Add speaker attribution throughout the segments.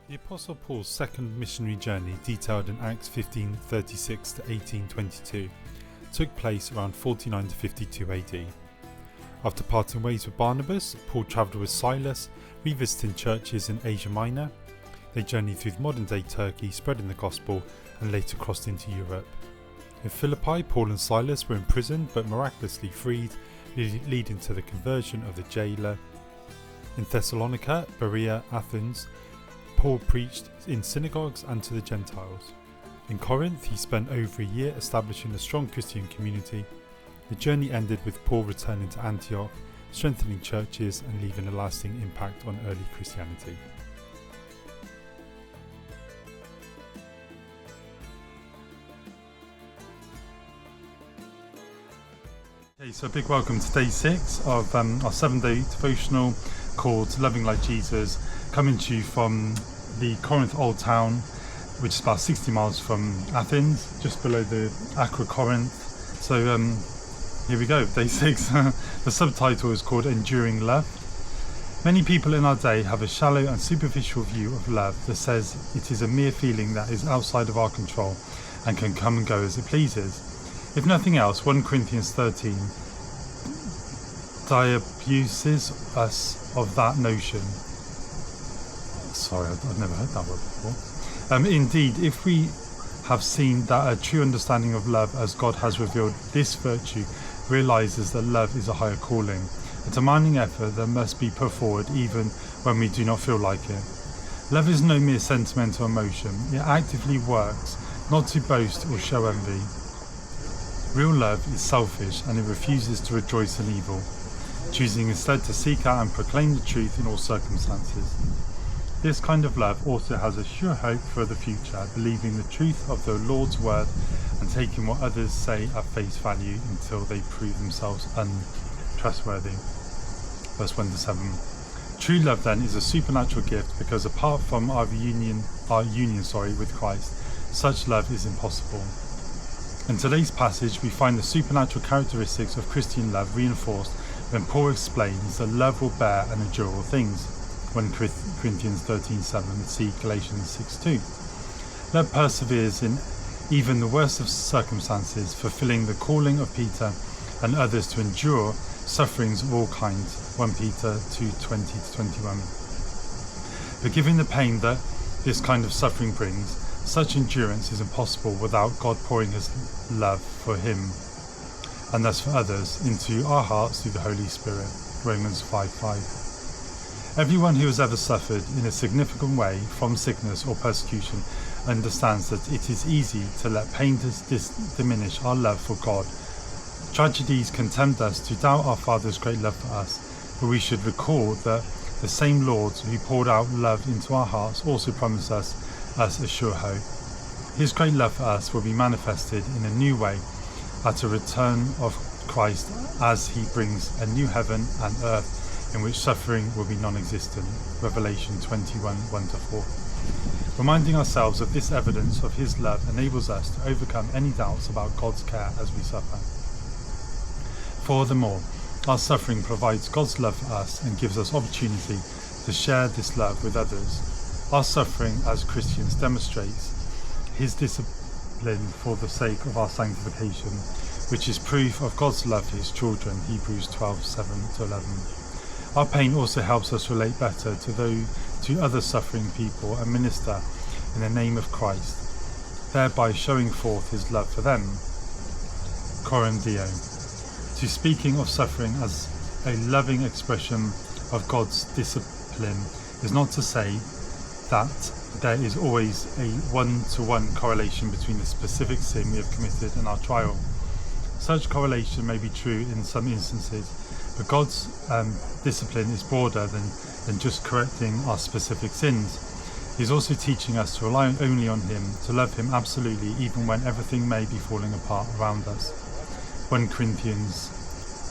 Speaker 1: The Apostle Paul's second missionary journey, detailed in Acts 15:36 to 18:22, took place around 49 to 52 AD. After parting ways with Barnabas, Paul travelled with Silas, revisiting churches in Asia Minor. They journeyed through modern-day Turkey, spreading the gospel, and later crossed into Europe. In Philippi, Paul and Silas were imprisoned but miraculously freed, leading to the conversion of the jailer. In Thessalonica, Berea, Athens, Paul preached in synagogues and to the Gentiles. In Corinth, he spent over a year establishing a strong Christian community. The journey ended with Paul returning to Antioch, strengthening churches and leaving a lasting impact on early Christianity. Okay, so a big welcome to day 6 of our 7-day devotional called Loving Like Jesus, coming to you from the Corinth Old Town, which is about 60 miles from Athens, just below the Aqua Corinth. So here we go, day 6. The subtitle is called Enduring Love. Many people in our day have a shallow and superficial view of love that says it is a mere feeling that is outside of our control and can come and go as it pleases. If nothing else, 1 Corinthians 13 disabuses us of that notion. Sorry, I've never heard that word before. Indeed, if we have seen that a true understanding of love as God has revealed this virtue realizes that love is a higher calling, a demanding effort that must be put forward even when we do not feel like it. Love is no mere sentimental emotion. It actively works, not to boast or show envy. Real love is selfish and it refuses to rejoice in evil, choosing instead to seek out and proclaim the truth in all circumstances. This kind of love also has a sure hope for the future, believing the truth of the Lord's word and taking what others say at face value until they prove themselves untrustworthy. Verse 1 to 7. True love then is a supernatural gift because apart from our union with Christ, such love is impossible. In today's passage, we find the supernatural characteristics of Christian love reinforced when Paul explains that love will bear and endure all things. 1 Corinthians 13:7, see Galatians 6:2. Love perseveres in even the worst of circumstances, fulfilling the calling of Peter and others to endure sufferings of all kinds. 1 Peter 2:20-21. Forgiving the pain that this kind of suffering brings, such endurance is impossible without God pouring his love for him and thus for others into our hearts through the Holy Spirit. Romans 5:5. Everyone who has ever suffered in a significant way from sickness or persecution understands that it is easy to let pain diminish our love for God. Tragedies can tempt us to doubt our Father's great love for us, but we should recall that the same Lord who poured out love into our hearts also promised us a sure hope. His great love for us will be manifested in a new way at the return of Christ as he brings a new heaven and earth in which suffering will be non-existent. Revelation 21:1-4. Reminding ourselves of this evidence of his love enables us to overcome any doubts about God's care as we suffer. Furthermore, our suffering provides God's love for us and gives us opportunity to share this love with others. Our suffering as Christians demonstrates his discipline for the sake of our sanctification, which is proof of God's love for his children. Hebrews 12:7-11. Our pain also helps us relate better to other suffering people and minister in the name of Christ, thereby showing forth his love for them. Coram Deo. To speaking of suffering as a loving expression of God's discipline is not to say that there is always a one-to-one correlation between the specific sin we have committed and our trial. Such correlation may be true in some instances, but God's discipline is broader than just correcting our specific sins. He is also teaching us to rely only on him, to love him absolutely even when everything may be falling apart around us. 1 Corinthians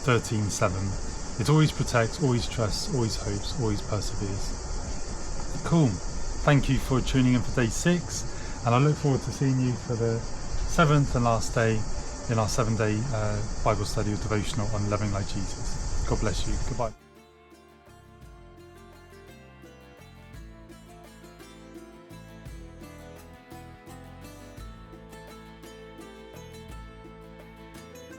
Speaker 1: 13:7. It always protects, always trusts, always hopes, always perseveres. Cool. Thank you for tuning in for day 6, and I look forward to seeing you for the 7th and last day in our 7-day Bible study or devotional on loving like Jesus. God bless you. Goodbye.